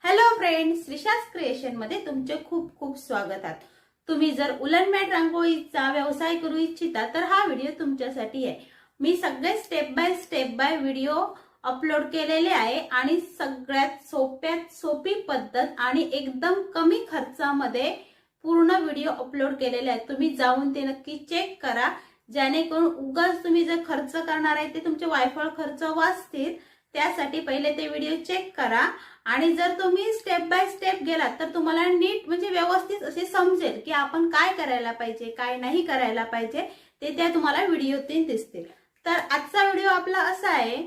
Hello friends, श्रीशास creation मध्ये तुमचे खूप खूप स्वागत आहे। तुम्ही जर उलन मॅट रांगोळीचा व्यवसाय करू इच्छिता तर हा व्हिडिओ तुमच्यासाठी आहे। मी सगळे स्टेप बाय व्हिडिओ अपलोड केलेले आहे आणि सगळ्यात सोप्यात सोपी पद्धत आणि एकदम कमी खर्चामध्ये पूर्ण व्हिडिओ अपलोड केलेले आहेत। तुम्ही जाऊन ते नक्की चेक करा, जेणेकरून उगाच तुम्ही जर खर्च करणार आहे ते तुमचे वायफळ खर्च वाचतील। त्यासाठी पहिले ते व्हिडिओ चेक करा आणि जर तुम्ही स्टेप बाय स्टेप गेलात तर तुम्हाला नीट म्हणजे व्यवस्थित असे समजेल की आपण काय करायला पाहिजे, काय नाही करायला पाहिजे, ते त्या तुम्हाला व्हिडिओतून दिसतील। तर आजचा व्हिडिओ आपला असा आहे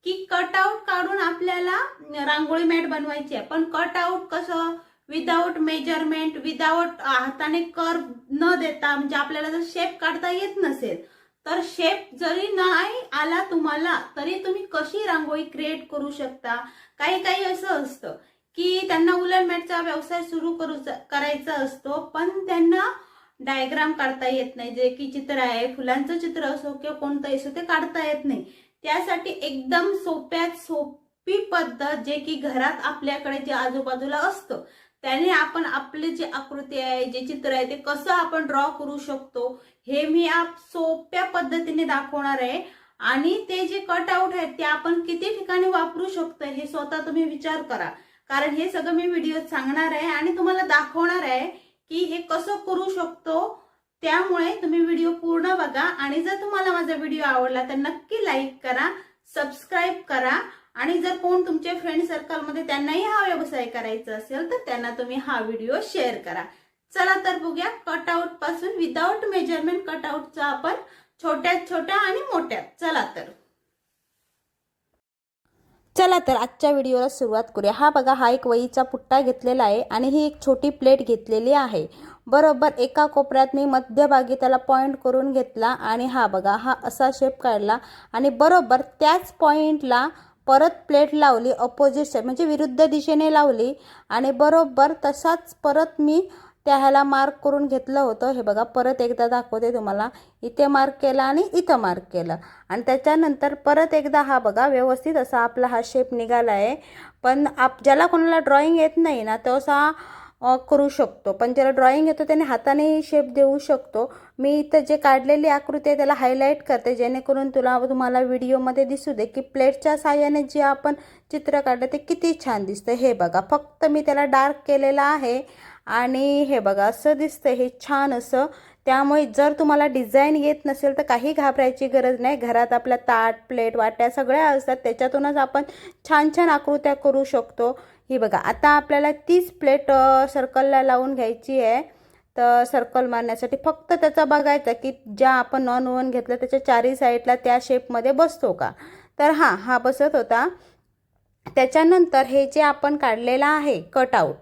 की कटआउट काढून आपल्याला रांगोळी मॅट बनवायची आहे। पण कटआउट कसं, विदाउट मेजरमेंट, विदाउट हाताने कर्व न देता, म्हणजे आपल्याला जर शेप काढता येत नसेल तर शेप जरी नाही आला तुम्हाला तरी तुम्ही कशी रांगोळी क्रिएट करू शकता। काही काही असं असतं की त्यांना उलन मॅटचा व्यवसाय सुरू करायचा असतो पण त्यांना डायग्राम काढता येत नाही, जे की चित्र आहे, फुलांचं चित्र असो किंवा कोणतंही असो, ते काढता येत नाही। त्यासाठी एकदम सोप्यात सोपी पद्धत, जे की घरात आपल्याकडे जे आजूबाजूला असतं त्याने आपण आपले जे आकृती आहे, जे चित्र आहे, ते कसं आपण ड्रॉ करू शकतो हे मी सोप्या पद्धतीने दाखवणार आहे। आणि ते जे कटआउट आहेत ते आपण किती ठिकाणी वापरू शकतो हे स्वतः तुम्ही विचार करा, कारण हे सगळं मी व्हिडिओत सांगणार आहे आणि तुम्हाला दाखवणार आहे की हे कसं करू शकतो। त्यामुळे तुम्ही व्हिडिओ पूर्ण बघा आणि जर तुम्हाला माझा व्हिडिओ आवडला तर नक्की लाईक करा, सबस्क्राइब करा आणि जर कोण तुमचे फ्रेंड सर्कल मध्ये त्यांनाही हा व्यवसाय करायचा असेल तर त्यांना तुम्ही हा व्हिडिओ शेअर करा। चला तर बघूया कटआउट पासून विदाउट मेजरमेंट कटआउटचा आपण छोट्यात छोट्या आणि मोठ्या। चला तर आजच्या व्हिडिओला सुरुवात करूया। हा बघा, हा एक वहीचा पुट्टा घेतलेला आहे आणि ही एक छोटी प्लेट घेतलेली आहे। बरोबर एका कोपऱ्यात मी मध्यभागी त्याला पॉइंट करून घेतला आणि हा बघा, हा असा शेप काढला आणि बरोबर त्याच पॉइंटला परत प्लेट लावली, अपोजिट साइड म्हणजे विरुद्ध दिशेने लावली आणि बरोबर तसाच परत मी त्याला मार्क करून घेतलं होतं। हे बघा, परत एकदा दाखवते तुम्हाला, इथे मार्क केला आणि इथं मार्क केलं आणि त्याच्यानंतर परत एकदा हा बघा, व्यवस्थित असा आपला हा शेप निघाला आहे। पण ज्याला कोणाला ड्रॉइंग येत नाही ना तो असा करू शकतो, पण ज्याला ड्रॉइंग येतो त्याने हाताने शेप देऊ शकतो। मी इथं जे काढलेली आकृती आहे त्याला हायलाइट करते, जेणेकरून तुम्हाला व्हिडिओमध्ये दिसू दे की प्लेटच्या साहाय्याने जे आपण चित्र काढलं ते किती छान दिसतं। हे बघा, फक्त मी त्याला डार्क केलेला आहे आणि हे बघा असं दिसतं, हे छान असं। त्यामुळे जर तुम्हाला डिझाईन येत नसेल तर काही घाबरायची गरज नाही। घरात आपल्या ताट, प्लेट, वाट्या सगळ्या असतात, त्याच्यातूनच आपण छान छान आकृत्या करू शकतो। ही बघा, आता आपल्याला तीच प्लेट सर्कलला लावून घ्यायची आहे। तर सर्कल मारण्यासाठी फक्त त्याचा बघायचा की ज्या आपण नॉन ओव्हन घेतलं त्याच्या चारी साईडला त्या शेपमध्ये बसतो का, तर हा बसत होता। त्याच्यानंतर हे जे आपण काढलेलं आहे कटआउट,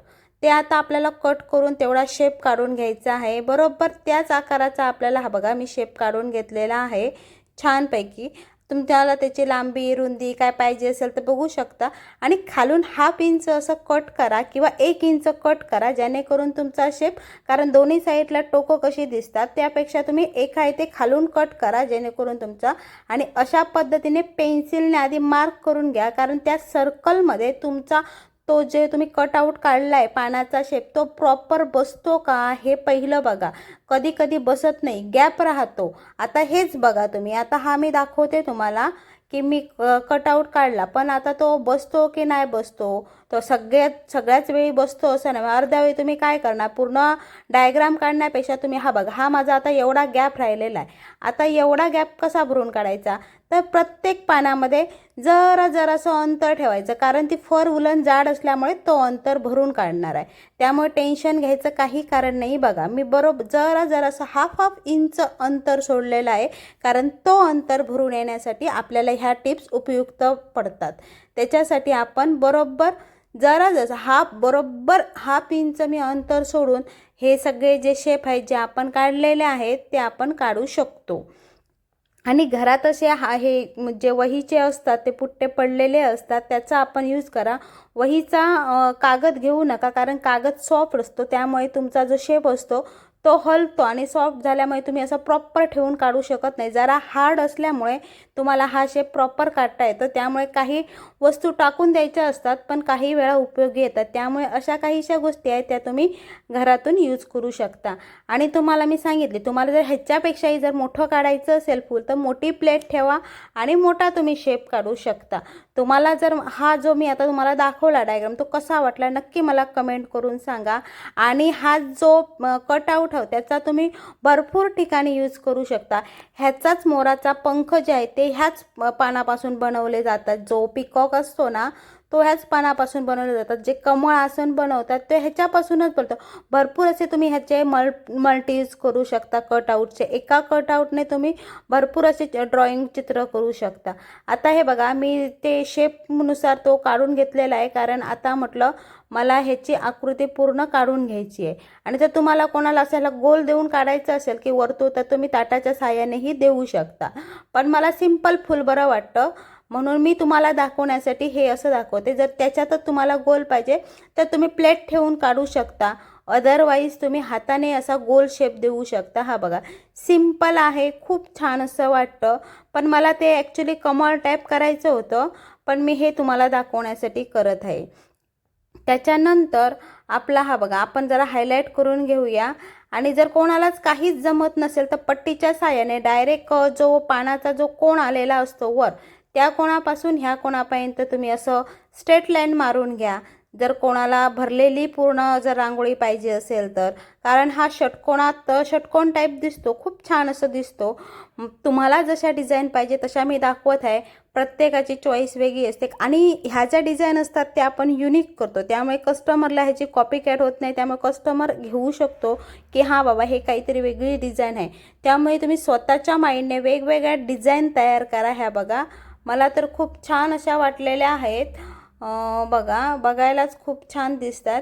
ते आता आपल्याला कट करून तेवढा शेप काढून घ्यायचा आहे। बरोबर त्याच आकाराचा आपल्याला हा बघा मी शेप काढून घेतलेला आहे छानपैकी। तुम्हाला त्याची लांबी, रुंदी काय पाहिजे असेल तर बघू शकता आणि खालून 1/2 इंच असं कट करा किंवा 1 इंच कट करा, जेणेकरून तुमचा शेप, कारण दोन्ही साईडला टोकं कशी दिसतात त्यापेक्षा तुम्ही एक आहे ते खालून कट करा, जेणेकरून तुमचा, आणि अशा पद्धतीने पेन्सिलने आधी मार्क करून घ्या, कारण त्या सर्कलमध्ये तुमचा तो जे तुम्ही कटआउट काढलाय पानाचा शेप तो प्रॉपर बसतो का हे पहिलं बघा। कधी कधी बसत नाही, गॅप राहतो। आता हेच बघा तुम्ही, आता हा मी दाखवते तुम्हाला की मी कटआउट काढला पण आता तो बसतो की नाही बसतो, तो सगळ्याच वेळी बसतो असं नाही। अर्ध्या वेळी तुम्ही काय करणार, पूर्ण डायग्राम काढण्यापेक्षा तुम्ही हा बघा, हा माझा आता एवढा गॅप राहिलेला आहे, आता एवढा गॅप कसा भरून काढायचा, तर प्रत्येक पानामध्ये जरासं अंतर ठेवायचं, कारण ती फर उलन जाड असल्यामुळे तो अंतर भरून काढणार आहे। त्यामुळे टेन्शन घ्यायचं काही कारण नाही। बघा, मी बरोबर जरासं 1/2 इंच अंतर सोडलेलं आहे, कारण तो अंतर भरून येण्यासाठी आपल्याला ह्या टिप्स उपयुक्त पडतात। त्याच्यासाठी आपण बरोबर बरोबर 1/2 इंच मी अंतर सोडून हे सगळे जे शेप आहेत जे आपण काढलेले आहेत ते आपण काढू शकतो। आणि घरात असे हे जे वहीचे असतात ते पुट्टे पडलेले असतात त्याचा आपण यूज करा। वहीचा कागद घेऊ नका, कारण कागद सॉफ्ट असतो, त्यामुळे तुमचा जो शेप असतो तो हलतो आणि सॉफ्ट झाल्यामुळे तुम्ही असं प्रॉपर ठेवून काढू शकत नाही. जरा हार्ड असल्यामुळे तुम्हाला हा शेप प्रॉपर काढता येतो. त्यामुळे काही वस्तू टाकून द्यायच्या असतात पण काही वेळा उपयोगी येतात. त्यामुळे अशा काहीशा गोष्टी आहेत त्या तुम्ही घरातून यूज करू शकता. आणि तुम्हाला मी सांगितले, तुम्हाला जर ह्याच्यापेक्षाही जर मोठं काढायचं असेल फूल तर मोठी प्लेट ठेवा आणि मोठा तुम्ही शेप काढू शकता. तुम्हाला जर हा जो मी आता तुम्हाला दाखवला डायग्राम तो कसा वाटला नक्की मला कमेंट करून सांगा. आणि हा जो कटआउट आहे त्याचा तुम्ही भरपूर ठिकाणी यूज करू शकता. ह्याचाच मोराचा पंख जे आहे ते ह्याच पानापासून बनवले जातात. जो पिकॉक असतो ना तो ह्याच पानापासून बनवले जातात. जे कमळ आसन बनवतात ते ह्याच्यापासूनच बनतं. भरपूर असे तुम्ही ह्याचे मल्टी यूज करू शकता. कटआउटचे एका कटआउटने तुम्ही भरपूर असे ड्रॉइंग चित्र करू शकता. आता हे बघा मी ते शेपनुसार तो काढून घेतलेला आहे, कारण आता म्हटलं मला ह्याची आकृती पूर्ण काढून घ्यायची आहे. आणि जर तुम्हाला कोणाला असायला गोल देऊन काढायचं असेल की वर्तुळ तर तुम्ही ताटाच्या साहाय्यानेही देऊ शकता. पण मला सिंपल फुल बरं वाटतं म्हणून मी तुम्हाला दाखवण्यासाठी हे असं दाखवते. जर त्याच्यातच तुम्हाला गोल पाहिजे तर तुम्ही प्लेट ठेवून काढू शकता. अदरवाईज तुम्ही हाताने असा गोल शेप देऊ शकता. हा बघा सिंपल आहे, खूप छान असं वाटतं. पण मला ते ॲक्च्युली कमळ टाईप करायचं होतं पण मी हे तुम्हाला दाखवण्यासाठी करत आहे. त्याच्यानंतर आपला हा बघा आपण जरा हायलाईट करून घेऊया. आणि जर कोणालाच काहीच जमत नसेल तर पट्टीच्या साहाय्याने डायरेक्ट जो पानाचा जो कोण आलेला असतो वर त्या कोणापासून ह्या कोणापर्यंत तुम्ही असं स्ट्रेट लाईन मारून घ्या. जर कोणाला भरलेली पूर्ण जर रांगोळी पाहिजे असेल तर, कारण हा षटकोन टाईप दिसतो, खूप छान असं दिसतो. तुम्हाला जशा डिझाईन पाहिजे तशा मी दाखवत आहे. प्रत्येकाची चॉईस वेगळी असते आणि ह्या ज्या डिझाईन असतात त्या आपण युनिक करतो. त्यामुळे कस्टमरला ह्याची कॉपी कॅट होत नाही. त्यामुळे कस्टमर घेऊ शकतो की हां बाबा हे काहीतरी वेगळी डिझाईन आहे. त्यामुळे तुम्ही स्वतःच्या माइंडने वेगवेगळ्या डिझाईन तयार करा. ह्या बघा मला तर खूप छान अशा वाटलेल्या आहेत. बघा बघायलाच खूप छान दिसतात.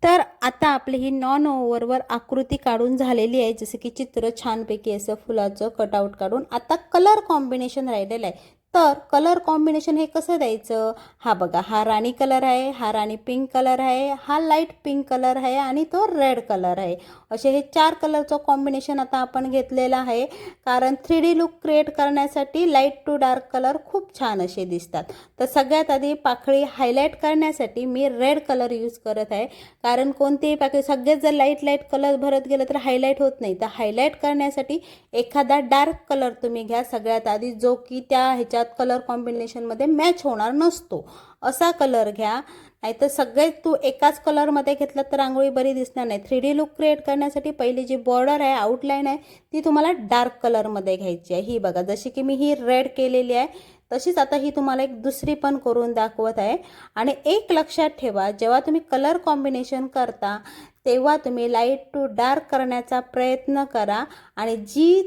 तर आता आपली ही नॉन ओव्हरवर आकृती काढून झालेली आहे. जसं की चित्र छानपैकी असं फुलाचं कटआउट काढून आता कलर कॉम्बिनेशन राहिलेलं आहे. तर कलर कॉम्बिनेशन हे कसं द्यायचं, हा बघा हा राणी कलर आहे, हा राणी पिंक कलर आहे, हा लाईट पिंक कलर आहे आणि तो रेड कलर आहे. असे हे 4 कलरचं कॉम्बिनेशन आता आपण घेतलेलं आहे. कारण 3D लुक क्रिएट करण्यासाठी लाईट टू डार्क कलर खूप छान असे दिसतात. तर सगळ्यात आधी पाकळी हायलाईट करण्यासाठी मी रेड कलर यूज करत आहे. कारण कोणतेही पाकळी सगळेच जर लाईट कलर भरत गेलं तर हायलाईट होत नाही. तर हायलाईट करण्यासाठी एखादा डार्क कलर तुम्ही घ्या सगळ्यात आधी, जो की त्या ह्याच्यात कलर कॉम्बिनेशनमध्ये मॅच होणार नसतो असा कलर घ्या. नाहीतर सगळे तू एकाच कलरमध्ये घेतलं तर रांगोळी बरी दिसणार नाही. 3D लुक क्रिएट करण्यासाठी पहिली जी बॉर्डर आहे, आउटलाईन आहे, ती तुम्हाला डार्क कलरमध्ये घ्यायची आहे. ही बघा जशी की मी ही रेड केलेली आहे तशीच आता ही तुम्हाला एक दुसरी पण करून दाखवत आहे. आणि एक लक्षात ठेवा, जेव्हा तुम्ही कलर कॉम्बिनेशन करता तेव्हा तुम्ही लाईट टू डार्क करण्याचा प्रयत्न करा. आणि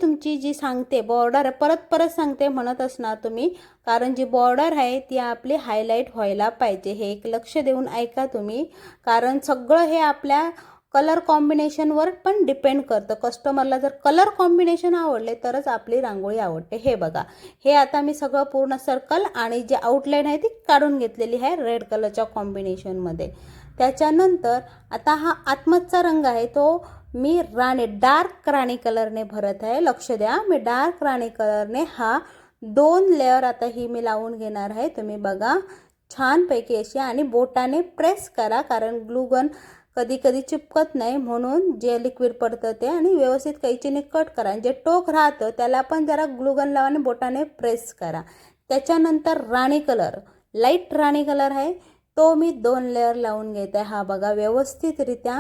तुमची जी सांगते बॉर्डर परत सांगते म्हणत असणार तुम्ही, कारण जी बॉर्डर आहे ती आपली हायलाईट व्हायला पाहिजे. हे एक लक्ष देऊन ऐका तुम्ही, कारण सगळं हे आपल्या कलर कॉम्बिनेशनवर पण डिपेंड करतं. कस्टमरला जर कलर कॉम्बिनेशन आवडले तरच आपली रांगोळी आवडते. हे बघा हे आता मी सगळं पूर्ण सर्कल आणि जे आउटलाईन आहे ती काढून घेतलेली आहे रेड कलरच्या कॉम्बिनेशनमध्ये. त्याच्यानंतर आता हा आत्मचा रंग आहे तो मी डार्क राणी कलरने भरत आहे. लक्ष द्या, मी डार्क राणी कलरने हा 2 लेअर आता ही मी लावून घेणार आहे. तुम्ही बघा छानपैकी अशी आणि बोटाने प्रेस करा, कारण ग्लूगन कधी कधी चिपकत नाही म्हणून जे लिक्विड पडतं ते, आणि व्यवस्थित कैचीने कट करा. जे टोक राहतं त्याला पण जरा ग्लूगन लावा आणि बोटाने प्रेस करा. त्याच्यानंतर राणी कलर, लाईट राणी कलर आहे तो मी 2 लेअर लावून घेत आहे. हा बघा व्यवस्थितरित्या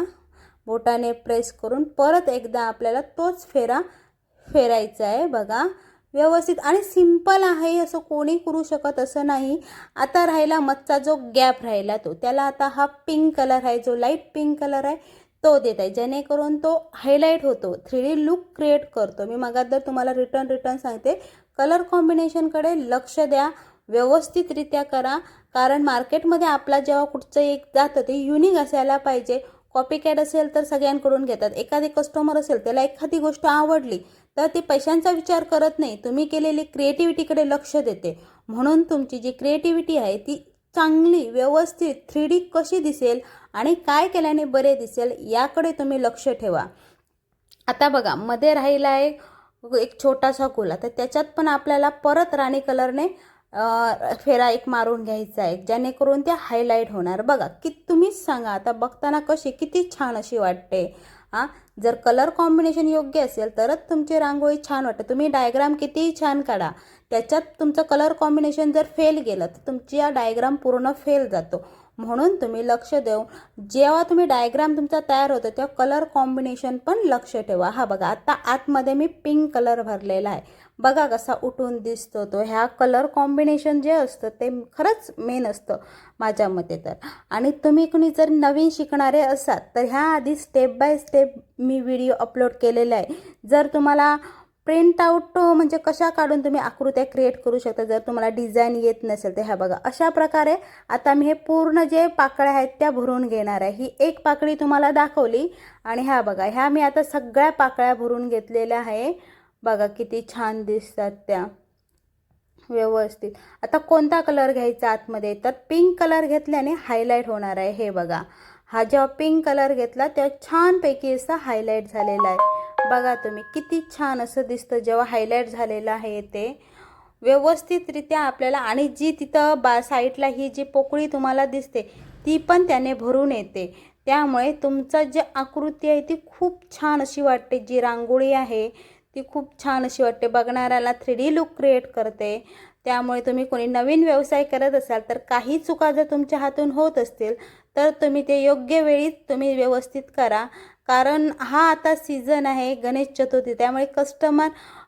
बोटाने प्रेस करून परत एकदा आपल्याला तोच फेरा फेरायचा आहे. बघा व्यवस्थित आणि सिंपल आहे, असं कोणी करू शकत असं नाही. आता राहिला मधचा जो गॅप राहिला तो, त्याला आता हा पिंक कलर आहे जो लाईट पिंक कलर आहे तो देत आहे, जेणेकरून तो हायलाईट होतो, 3D लुक क्रिएट करतो. मी मगात तुम्हाला रिटर्न सांगते, कलर कॉम्बिनेशनकडे लक्ष द्या, व्यवस्थितरित्या करा. कारण मार्केटमध्ये आपला जेव्हा कुठचं एक जातं ते युनिक असायला पाहिजे. कॉपी कॅट असेल तर सगळ्यांकडून घेतात. एखादी कस्टमर असेल त्याला एखादी गोष्ट आवडली तर ते पैशांचा विचार करत नाही, तुम्ही केलेली क्रिएटिव्हिटीकडे लक्ष देते. म्हणून तुमची जी क्रिएटिव्हिटी आहे ती चांगली व्यवस्थित 3D कशी दिसेल आणि काय केल्याने बरे दिसेल याकडे तुम्ही लक्ष ठेवा. आता बघा मध्ये राहिला आहे एक छोटासा गोला, तर त्याच्यात पण आपल्याला परत राणी कलरने फेरा एक मारून घ्यायचा आहे, जेणेकरून ते हायलाईट होणार. बघा की तुम्हीच सांगा आता बघताना कशी किती छान अशी वाटते. हां, जर कलर कॉम्बिनेशन योग्य असेल तरच तुमची रांगोळी छान वाटते. तुम्ही डायग्राम कितीही छान काढा, त्याच्यात तुमचं कलर कॉम्बिनेशन जर फेल गेलं तर तुमची हा डायग्राम पूर्ण फेल जातो. म्हणून तुम्ही लक्ष देऊन जेव्हा तुम्ही डायग्राम तुमचा तयार होतो तेव्हा कलर कॉम्बिनेशन पण लक्ष ठेवा. हा बघा आता आतमध्ये मी पिंक कलर भरलेला आहे, बघा कसा उठून दिसतो तो. ह्या कलर कॉम्बिनेशन जे असतं ते खरंच मेन असतं माझ्या मते तर. आणि तुम्ही कुणी जर नवीन शिकणारे असाल तर ह्या आधी step by step me video upload केलेला आहे. जर तुम्हाला प्रिंट आउट म्हणजे कशा काढून तुम्ही आकृत्या क्रिएट करू शकता, जर तुम्हाला डिझाईन येत नसेल तर ह्या बघा अशा प्रकारे आता मी हे पूर्ण जे पाकळ्या आहेत त्या भरून घेणार आहे. ही एक पाकळी तुम्हाला दाखवली आणि ह्या बघा ह्या मी आता सगळ्या पाकळ्या भरून घेतलेल्या आहे. बघा किती छान दिसतात त्या व्यवस्थित. आता कोणता कलर घ्यायचा आतमध्ये, तर पिंक कलर घेतल्याने हायलाईट होणार आहे. हे बघा हा जेव्हा पिंक कलर घेतला तेव्हा छानपैकी असा हायलाईट झालेला आहे. बघा तुम्ही किती छान असं दिसतं जेव्हा हायलाईट झालेलं आहे ते व्यवस्थितरित्या आपल्याला. आणि जी तिथं साईडला ही जी पोकळी तुम्हाला दिसते ती पण त्याने भरून येते. त्यामुळे तुमचं जे आकृती आहे ती खूप छान अशी वाटते. जी रांगोळी आहे ती खूप छान अशी वाटते, बघणाऱ्याला 3D लुक क्रिएट करते. त्यामुळे तुम्ही कोणी नवीन व्यवसाय करत असाल तर काही चुका जर तुमच्या हातून होत असतील तर तुम्ही ते योग्य वेळी तुम्ही व्यवस्थित करा. कारण हा आता सीझन आहे गणेश चतुर्थी, त्यामुळे कस्टमर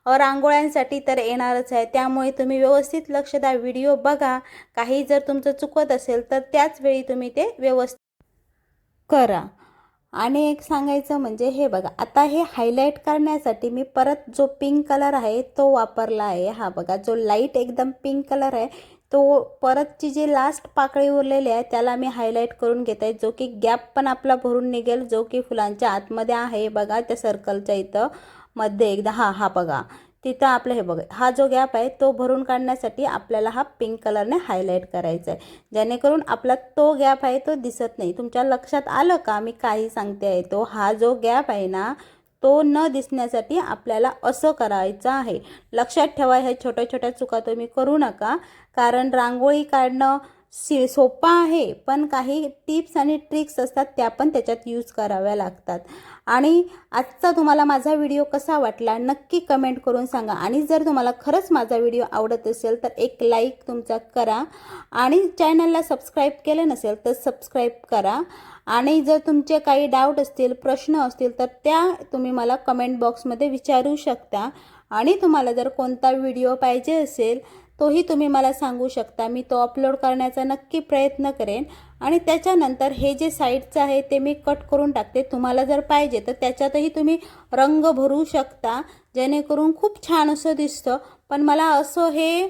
रांगोळ्यांसाठी तर येणारच आहे. त्यामुळे तुम्ही व्यवस्थित लक्ष द्या, व्हिडिओ बघा. काही जर तुमचं चुकत असेल तर त्याच वेळी तुम्ही ते व्यवस्थित करा. आणि एक सांगायचं म्हणजे हे बघा आता हे हायलाईट करण्यासाठी मी परत जो पिंक कलर आहे तो वापरला आहे. हा बघा जो लाईट एकदम पिंक कलर आहे तो परतची जी लास्ट पाकळी उरलेली आहे त्याला मी हायलाईट करून घेत आहे, जो की गॅप पण आपला भरून निघेल, जो की फुलांच्या आतमध्ये आहे. बघा त्या सर्कलच्या इथं मध्ये एकदा हा बघा तिथं आपलं हे बघा हा जो गॅप आहे तो भरून काढण्यासाठी आपल्याला हा पिंक कलरने हायलाईट करायचा आहे, जेणेकरून आपला तो गॅप आहे तो दिसत नाही. तुमच्या लक्षात आलं का मी काही सांगते आहे? तो हा जो गॅप आहे ना तो न दिसण्यासाठी आपल्याला असं करायचं आहे. लक्षात ठेवा, ह्या छोट्या छोट्या चुका तुम्ही करू नका. कारण रांगोळी काढणं सोपं आहे, पण काही टिप्स आणि ट्रिक्स असतात त्या पण त्याच्यात यूज कराव्या लागतात. आणि आजचा तुम्हाला माझा व्हिडिओ कसा वाटला नक्की कमेंट करून सांगा. आणि जर तुम्हाला खरंच माझा व्हिडिओ आवडत असेल तर एक लाईक तुमचा करा. आणि चॅनलला सबस्क्राईब केलं नसेल तर सबस्क्राईब करा. आणि जर तुमचे काही डाऊट असतील, प्रश्न असतील तर त्या तुम्ही मला कमेंट बॉक्समध्ये विचारू शकता. आणि तुम्हाला जर कोणता व्हिडिओ पाहिजे असेल तोही तुम्ही मला सांगू शकता, मी तो अपलोड करण्याचा नक्की प्रयत्न करेन. आणि त्याच्यानंतर हे जे साईडचं आहे ते मी कट करून टाकते. तुम्हाला जर पाहिजे तर त्याच्यातही तुम्ही रंग भरू शकता, जेणेकरून खूप छान असं दिसतं. पण मला असं हे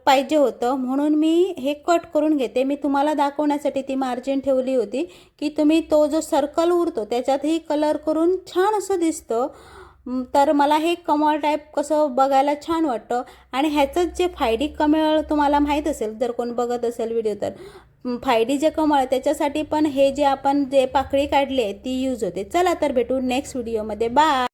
पाहिजे होतं म्हणून मी हे कट करून घेते. मी तुम्हाला दाखवण्यासाठी ती मार्जिन ठेवली होती की तुम्ही तो जो सर्कल उरतो त्याच्यातही कलर करून छान असं दिसतं. तर मला हे कमळ टाईप कसं बघायला छान वाटतं. आणि ह्याचंच जे 5D कमळ तुम्हाला माहीत असेल, जर कोण बघत असेल व्हिडिओ, तर 5D जे कमळ आहे त्याच्यासाठी पण हे जे आपण जे पाकळी काढली आहे ती यूज होते. चला तर भेटू नेक्स्ट व्हिडिओमध्ये. बाय.